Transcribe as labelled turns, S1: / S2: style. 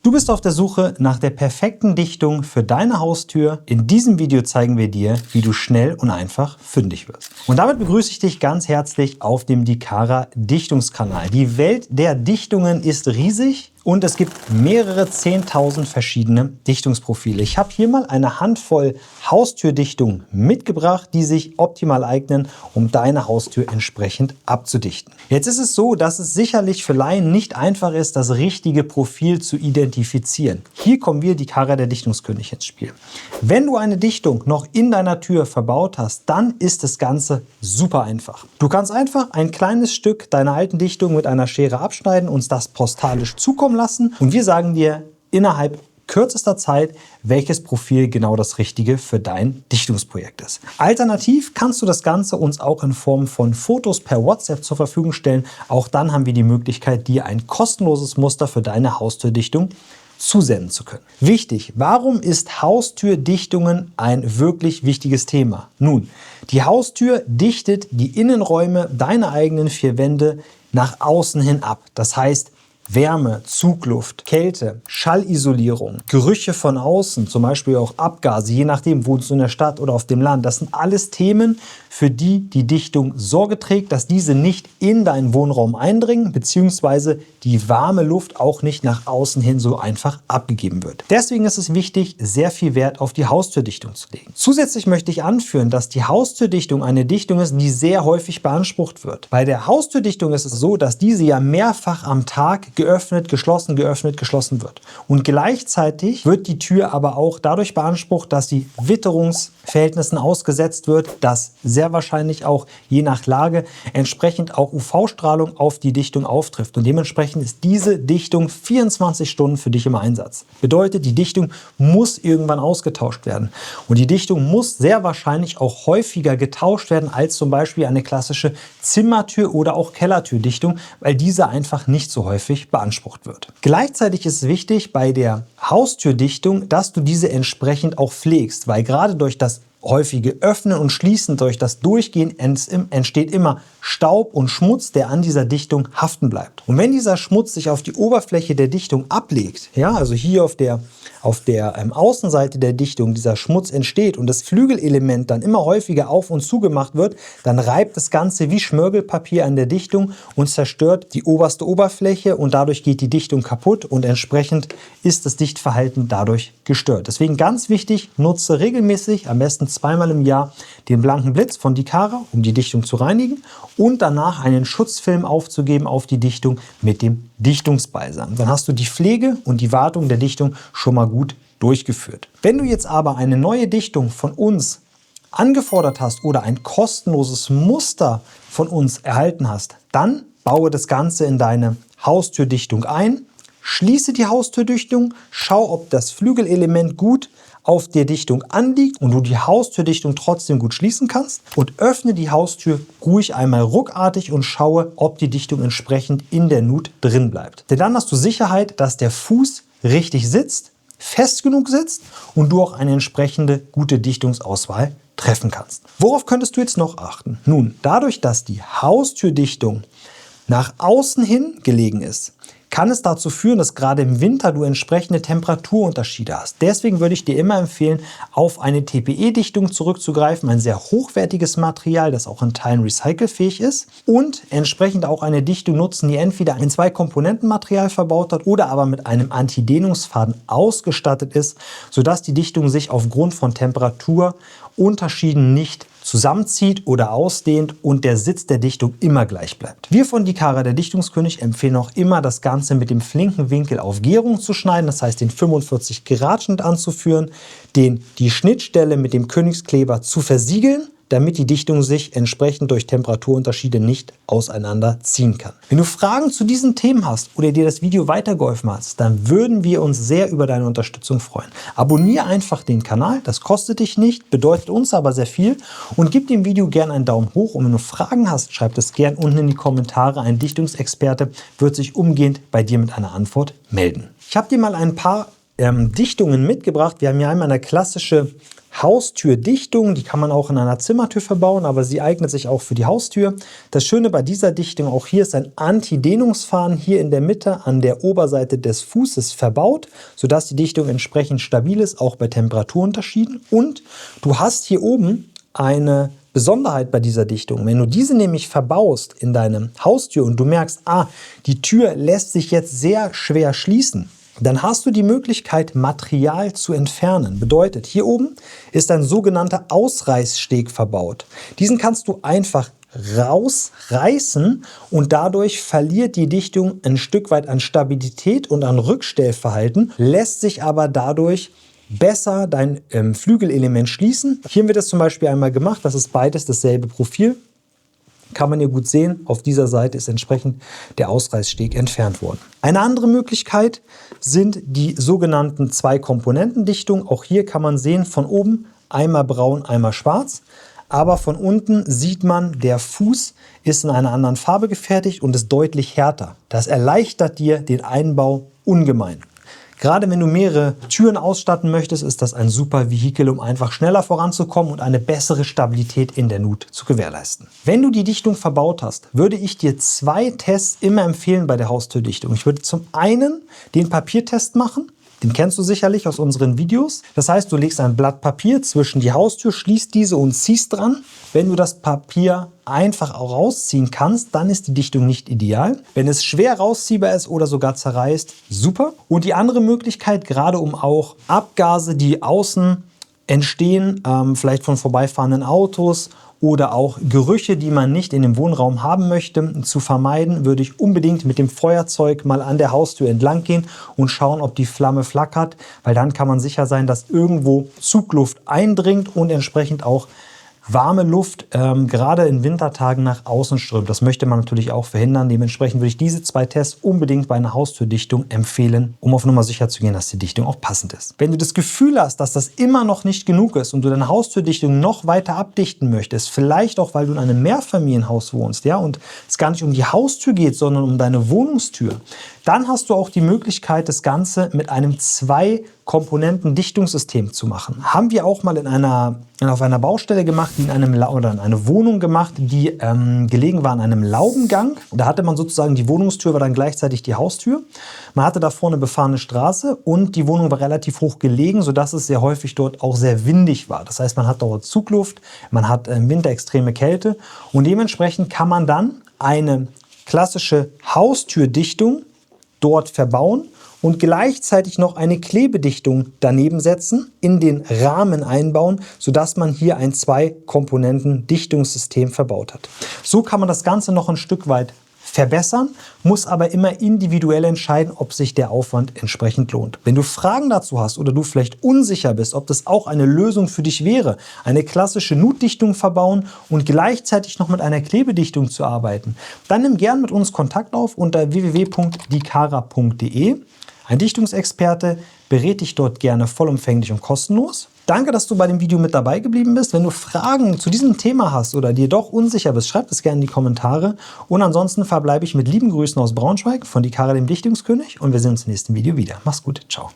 S1: Du bist auf der Suche nach der perfekten Dichtung für deine Haustür. In diesem Video zeigen wir dir, wie du schnell und einfach fündig wirst. Und damit begrüße ich dich ganz herzlich auf dem Dikara Dichtungskanal. Die Welt der Dichtungen ist riesig und es gibt mehrere 10.000 verschiedene Dichtungsprofile. Ich habe hier mal eine Handvoll Haustürdichtungen mitgebracht, die sich optimal eignen, um deine Haustür entsprechend abzudichten. Jetzt ist es so, dass es sicherlich für Laien nicht einfach ist, das richtige Profil zu identifizieren. Hier kommen wir, Dikara der Dichtungskönig, ins Spiel. Wenn du eine Dichtung noch in deiner Tür verbaut hast, dann ist das Ganze super einfach. Du kannst einfach ein kleines Stück deiner alten Dichtung mit einer Schere abschneiden, uns das postalisch zukommen lassen und wir sagen dir innerhalb kürzester Zeit, welches Profil genau das Richtige für dein Dichtungsprojekt ist. Alternativ kannst du das Ganze uns auch in Form von Fotos per WhatsApp zur Verfügung stellen. Auch dann haben wir die Möglichkeit, dir ein kostenloses Muster für deine Haustürdichtung zusenden zu können. Wichtig, warum ist Haustürdichtungen ein wirklich wichtiges Thema? Nun, die Haustür dichtet die Innenräume deiner eigenen vier Wände nach außen hin ab. Das heißt, Wärme, Zugluft, Kälte, Schallisolierung, Gerüche von außen, zum Beispiel auch Abgase, je nachdem, wohnst du in der Stadt oder auf dem Land. Das sind alles Themen, für die die Dichtung Sorge trägt, dass diese nicht in deinen Wohnraum eindringen, beziehungsweise die warme Luft auch nicht nach außen hin so einfach abgegeben wird. Deswegen ist es wichtig, sehr viel Wert auf die Haustürdichtung zu legen. Zusätzlich möchte ich anführen, dass die Haustürdichtung eine Dichtung ist, die sehr häufig beansprucht wird. Bei der Haustürdichtung ist es so, dass diese ja mehrfach am Tag geöffnet, geschlossen wird. Und gleichzeitig wird die Tür aber auch dadurch beansprucht, dass sie Witterungsverhältnissen ausgesetzt wird, dass sehr wahrscheinlich auch je nach Lage entsprechend auch UV-Strahlung auf die Dichtung auftrifft. Und dementsprechend ist diese Dichtung 24 Stunden für dich im Einsatz. Bedeutet, die Dichtung muss irgendwann ausgetauscht werden. Und die Dichtung muss sehr wahrscheinlich auch häufiger getauscht werden als zum Beispiel eine klassische Zimmertür oder auch Kellertürdichtung, weil diese einfach nicht so häufig beansprucht wird. Gleichzeitig ist es wichtig bei der Haustürdichtung, dass du diese entsprechend auch pflegst, weil gerade durch das häufige Öffnen und Schließen, durch das Durchgehen entsteht immer Staub und Schmutz, der an dieser Dichtung haften bleibt. Und wenn dieser Schmutz sich auf die Oberfläche der Dichtung ablegt, ja, also hier auf der Außenseite der Dichtung dieser Schmutz entsteht und das Flügelelement dann immer häufiger auf und zugemacht wird, dann reibt das Ganze wie Schmirgelpapier an der Dichtung und zerstört die oberste Oberfläche und dadurch geht die Dichtung kaputt und entsprechend ist das Dichtverhalten dadurch gestört. Deswegen ganz wichtig, nutze regelmäßig, am besten zweimal im Jahr, den blanken Blitz von Dikara, um die Dichtung zu reinigen und danach einen Schutzfilm aufzugeben auf die Dichtung mit dem Dichtungsbalsam. Dann hast du die Pflege und die Wartung der Dichtung schon mal gut durchgeführt. Wenn du jetzt aber eine neue Dichtung von uns angefordert hast oder ein kostenloses Muster von uns erhalten hast, dann baue das Ganze in deine Haustürdichtung ein, schließe die Haustürdichtung, schau, ob das Flügelelement gut auf der Dichtung anliegt und du die Haustürdichtung trotzdem gut schließen kannst und öffne die Haustür ruhig einmal ruckartig und schaue, ob die Dichtung entsprechend in der Nut drin bleibt. Denn dann hast du Sicherheit, dass der Fuß richtig sitzt, fest genug sitzt und du auch eine entsprechende gute Dichtungsauswahl treffen kannst. Worauf könntest du jetzt noch achten? Nun, dadurch, dass die Haustürdichtung nach außen hin gelegen ist, kann es dazu führen, dass gerade im Winter du entsprechende Temperaturunterschiede hast. Deswegen würde ich dir immer empfehlen, auf eine TPE-Dichtung zurückzugreifen, ein sehr hochwertiges Material, das auch in Teilen recycelfähig ist und entsprechend auch eine Dichtung nutzen, die entweder ein Zwei-Komponenten-Material verbaut hat oder aber mit einem Antidehnungsfaden ausgestattet ist, sodass die Dichtung sich aufgrund von Temperaturunterschieden nicht zusammenzieht oder ausdehnt und der Sitz der Dichtung immer gleich bleibt. Wir von Dikara, der Dichtungskönig, empfehlen auch immer, das Ganze mit dem flinken Winkel auf Gärung zu schneiden, das heißt den 45 Grad Schnitt anzuführen, die Schnittstelle mit dem Königskleber zu versiegeln, damit die Dichtung sich entsprechend durch Temperaturunterschiede nicht auseinanderziehen kann. Wenn du Fragen zu diesen Themen hast oder dir das Video weitergeholfen hat, dann würden wir uns sehr über deine Unterstützung freuen. Abonniere einfach den Kanal, das kostet dich nicht, bedeutet uns aber sehr viel und gib dem Video gerne einen Daumen hoch und wenn du Fragen hast, schreib das gerne unten in die Kommentare. Ein Dichtungsexperte wird sich umgehend bei dir mit einer Antwort melden. Ich habe dir mal ein paar Dichtungen mitgebracht. Wir haben hier einmal eine klassische Haustürdichtung, die kann man auch in einer Zimmertür verbauen, aber sie eignet sich auch für die Haustür. Das Schöne bei dieser Dichtung, auch hier ist ein Anti-Dehnungsfaden hier in der Mitte an der Oberseite des Fußes verbaut, sodass die Dichtung entsprechend stabil ist, auch bei Temperaturunterschieden. Und du hast hier oben eine Besonderheit bei dieser Dichtung. Wenn du diese nämlich verbaust in deine Haustür und du merkst, die Tür lässt sich jetzt sehr schwer schließen, dann hast du die Möglichkeit, Material zu entfernen. Bedeutet, hier oben ist ein sogenannter Ausreißsteg verbaut. Diesen kannst du einfach rausreißen und dadurch verliert die Dichtung ein Stück weit an Stabilität und an Rückstellverhalten, lässt sich aber dadurch besser dein Flügelelement schließen. Hier wird es zum Beispiel einmal gemacht, das ist beides dasselbe Profil. Kann man hier gut sehen, auf dieser Seite ist entsprechend der Ausreißsteg entfernt worden. Eine andere Möglichkeit sind die sogenannten Zwei-Komponenten-Dichtungen. Auch hier kann man sehen, von oben einmal braun, einmal schwarz. Aber von unten sieht man, der Fuß ist in einer anderen Farbe gefertigt und ist deutlich härter. Das erleichtert dir den Einbau ungemein. Gerade wenn du mehrere Türen ausstatten möchtest, ist das ein super Vehikel, um einfach schneller voranzukommen und eine bessere Stabilität in der Nut zu gewährleisten. Wenn du die Dichtung verbaut hast, würde ich dir 2 Tests immer empfehlen bei der Haustürdichtung. Ich würde zum einen den Papiertest machen. Den kennst du sicherlich aus unseren Videos. Das heißt, du legst ein Blatt Papier zwischen die Haustür, schließt diese und ziehst dran. Wenn du das Papier einfach auch rausziehen kannst, dann ist die Dichtung nicht ideal. Wenn es schwer rausziehbar ist oder sogar zerreißt, super. Und die andere Möglichkeit, gerade um auch Abgase, die außen entstehen, vielleicht von vorbeifahrenden Autos oder auch Gerüche, die man nicht in dem Wohnraum haben möchte, zu vermeiden, würde ich unbedingt mit dem Feuerzeug mal an der Haustür entlang gehen und schauen, ob die Flamme flackert, weil dann kann man sicher sein, dass irgendwo Zugluft eindringt und entsprechend auch warme Luft gerade in Wintertagen nach außen strömt. Das möchte man natürlich auch verhindern. Dementsprechend würde ich diese 2 Tests unbedingt bei einer Haustürdichtung empfehlen, um auf Nummer sicher zu gehen, dass die Dichtung auch passend ist. Wenn du das Gefühl hast, dass das immer noch nicht genug ist und du deine Haustürdichtung noch weiter abdichten möchtest, vielleicht auch, weil du in einem Mehrfamilienhaus wohnst, ja, und es gar nicht um die Haustür geht, sondern um deine Wohnungstür, dann hast du auch die Möglichkeit, das Ganze mit einem 2-Komponenten-Dichtungssystem zu machen. Haben wir auch mal auf einer Baustelle gemacht, in eine Wohnung gemacht, die gelegen war in einem Laubengang. Da hatte man sozusagen, die Wohnungstür war dann gleichzeitig die Haustür. Man hatte da vorne befahrene Straße und die Wohnung war relativ hoch gelegen, sodass es sehr häufig dort auch sehr windig war. Das heißt, man hat dort Zugluft, man hat im Winter extreme Kälte und dementsprechend kann man dann eine klassische Haustürdichtung dort verbauen und gleichzeitig noch eine Klebedichtung daneben setzen, in den Rahmen einbauen, sodass man hier ein 2-Komponenten-Dichtungssystem verbaut hat. So kann man das Ganze noch ein Stück weit verbessern, muss aber immer individuell entscheiden, ob sich der Aufwand entsprechend lohnt. Wenn du Fragen dazu hast oder du vielleicht unsicher bist, ob das auch eine Lösung für dich wäre, eine klassische Nutdichtung verbauen und gleichzeitig noch mit einer Klebedichtung zu arbeiten, dann nimm gern mit uns Kontakt auf unter www.dikara.de. Ein Dichtungsexperte berät dich dort gerne vollumfänglich und kostenlos. Danke, dass du bei dem Video mit dabei geblieben bist. Wenn du Fragen zu diesem Thema hast oder dir doch unsicher bist, schreib es gerne in die Kommentare. Und ansonsten verbleibe ich mit lieben Grüßen aus Braunschweig von Dikara, dem Dichtungskönig. Und wir sehen uns im nächsten Video wieder. Mach's gut. Ciao.